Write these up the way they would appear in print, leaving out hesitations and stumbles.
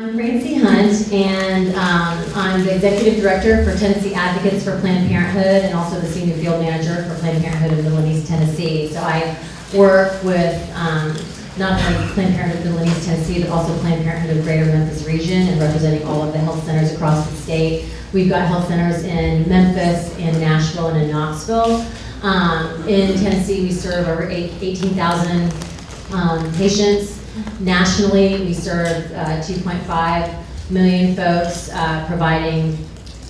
I'm Francie Hunt, and I'm the Executive Director for Tennessee Advocates for Planned Parenthood and also the Senior Field Manager for Planned Parenthood in Middle and East Tennessee. So I work with not only Planned Parenthood in Middle and East Tennessee, but also Planned Parenthood of Greater Memphis region and representing all of the health centers across the state. We've got health centers in Memphis, in Nashville, and in Knoxville. In Tennessee, we serve over 18,000 patients. Nationally, we serve 2.5 million folks, providing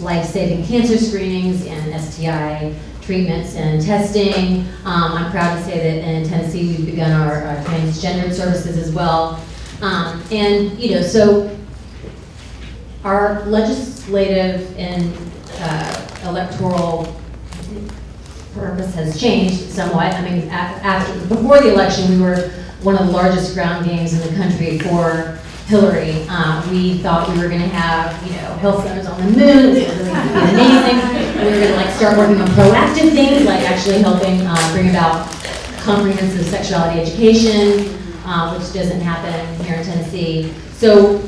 life-saving cancer screenings and STI treatments and testing. I'm proud to say that in Tennessee, we've begun our transgendered services as well. And, you know, so our legislative and electoral purpose has changed somewhat. I mean, before the election, we were one of the largest ground games in the country for Hillary. We thought we were going to have, you know, health centers on the moon. It was really going to be amazing. We were going to like start working on proactive things, like actually helping bring about comprehensive sexuality education, which doesn't happen here in Tennessee. So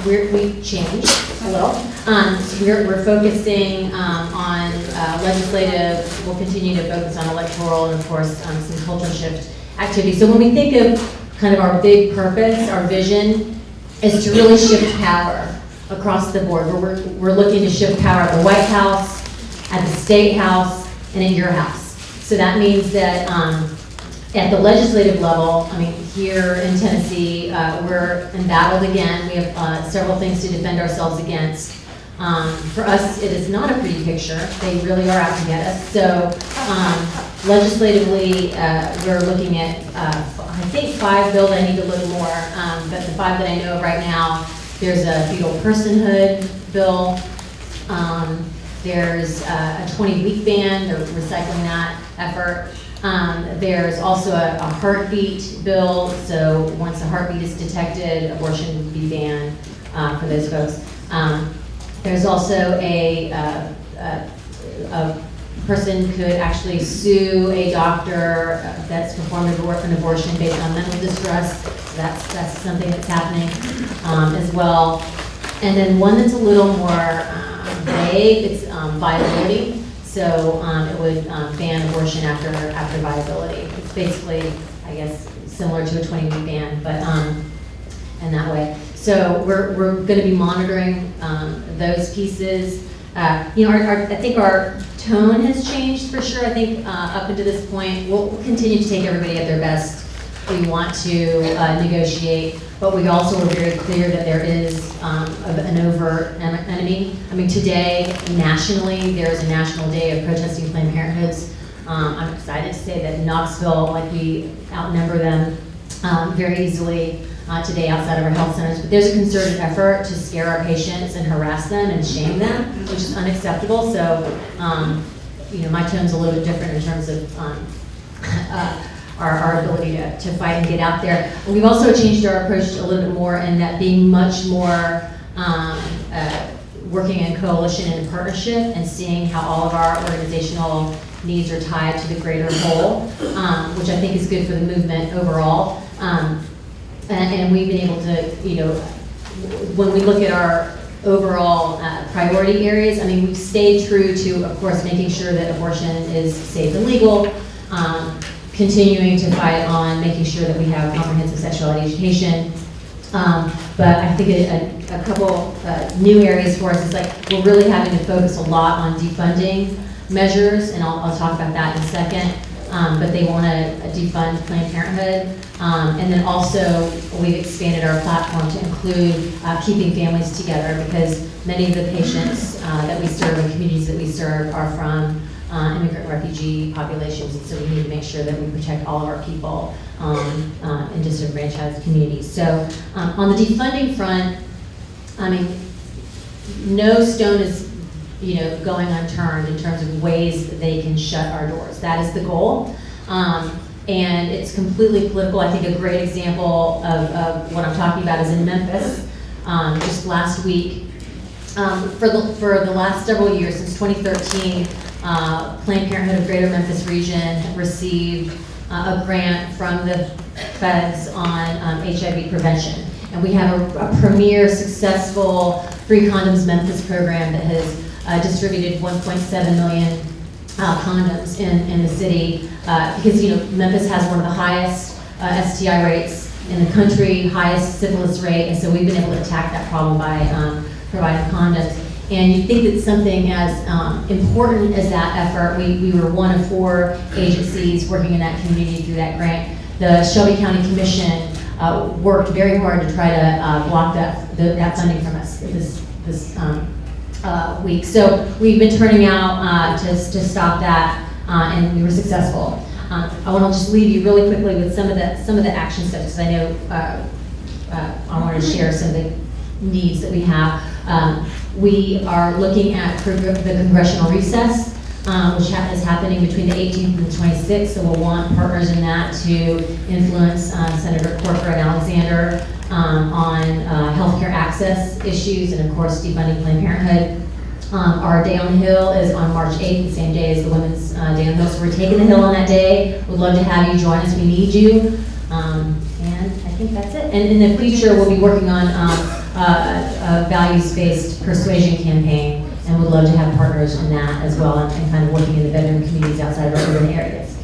we've changed a little. So we're focusing on legislative. We'll continue to focus on electoral and, of course, some culture shift activity. So when we think of kind of our big purpose, our vision is to really shift power across the board. We're looking to shift power at the White House, at the State House, and in your house. So that means that at the legislative level, I mean, here in Tennessee, we're embattled again. We have several things to defend ourselves against. For us, it is not a pretty picture. They really are out to get us. So legislatively, we're looking at, I think 5 bills. I need to look more, but the 5 that I know of right now, there's a fetal personhood bill. There's a 20-week ban. They're recycling that effort. There's also a heartbeat bill. So once a heartbeat is detected, abortion would be banned for those folks. There's also a person could actually sue a doctor that's performed an abortion based on mental distress. So that's something that's happening as well. And then one that's a little more vague, it's viability. So it would ban abortion after viability. It's basically, I guess, similar to a 20-week ban, but in that way. So we're going to be monitoring those pieces. You know, I think our tone has changed for sure. I think up until this point, we'll continue to take everybody at their best. We want to negotiate, but we also are very clear that there is an overt enemy. I mean, today, nationally, there's a national day of protesting Planned Parenthoods. I'm excited to say that in Knoxville, like we outnumber them very easily today outside of our health centers. But there's a concerted effort to scare our patients and harass them and shame them, which is unacceptable. So, you know, my tone's a little bit different in terms of our ability to fight and get out there. We've also changed our approach a little bit more in that being much more working in coalition and partnership and seeing how all of our organizational needs are tied to the greater whole, which I think is good for the movement overall. And we've been able to, you know, when we look at our overall priority areas, I mean, we've stayed true to, of course, making sure that abortion is safe and legal, continuing to fight on making sure that we have comprehensive sexuality education. But I think a couple new areas for us is like we're really having to focus a lot on defunding measures, and I'll talk about that in a second. But they want to defund Planned Parenthood. And then also we've expanded our platform to include keeping families together, because many of the patients that we serve and communities that we serve are from immigrant refugee populations, and so we need to make sure that we protect all of our people in disenfranchised communities. So on the defunding front, I mean, no stone is, you know, going unturned in terms of ways that they can shut our doors. That is the goal. And it's completely political. I think a great example of what I'm talking about is in Memphis. Just last week, for the last several years, since 2013, Planned Parenthood of Greater Memphis region received a grant from the feds on HIV prevention. And we have a premier, successful Free Condoms Memphis program that has distributed 1.7 million condoms in the city, because Memphis has one of the highest STI rates in the country, highest syphilis rate, and so we've been able to attack that problem by providing condoms. And you think that something as important as that effort, we were one of 4 agencies working in that community through that grant. The Shelby County Commission worked very hard to try to block that funding from us this week. So we've been turning out to stop that, and we were successful. I want to just leave you really quickly with some of the action steps, because I know I wanted to share some of the needs that we have. We are looking at the congressional recess, which is happening between the 18th and the 26th, so we'll want partners in that to influence Senator Corker and Alexander on healthcare access issues, and of course defunding Planned Parenthood. Our Day on the Hill is on March 8th, the same day as the Women's Day on the Hill, so we're taking the Hill on that day. We'd love to have you join us, we need you. And I think that's it. And in the future, we'll be working on a values-based persuasion campaign, and would love to have partners in that as well, and kind of working in the bedroom communities outside of our urban areas.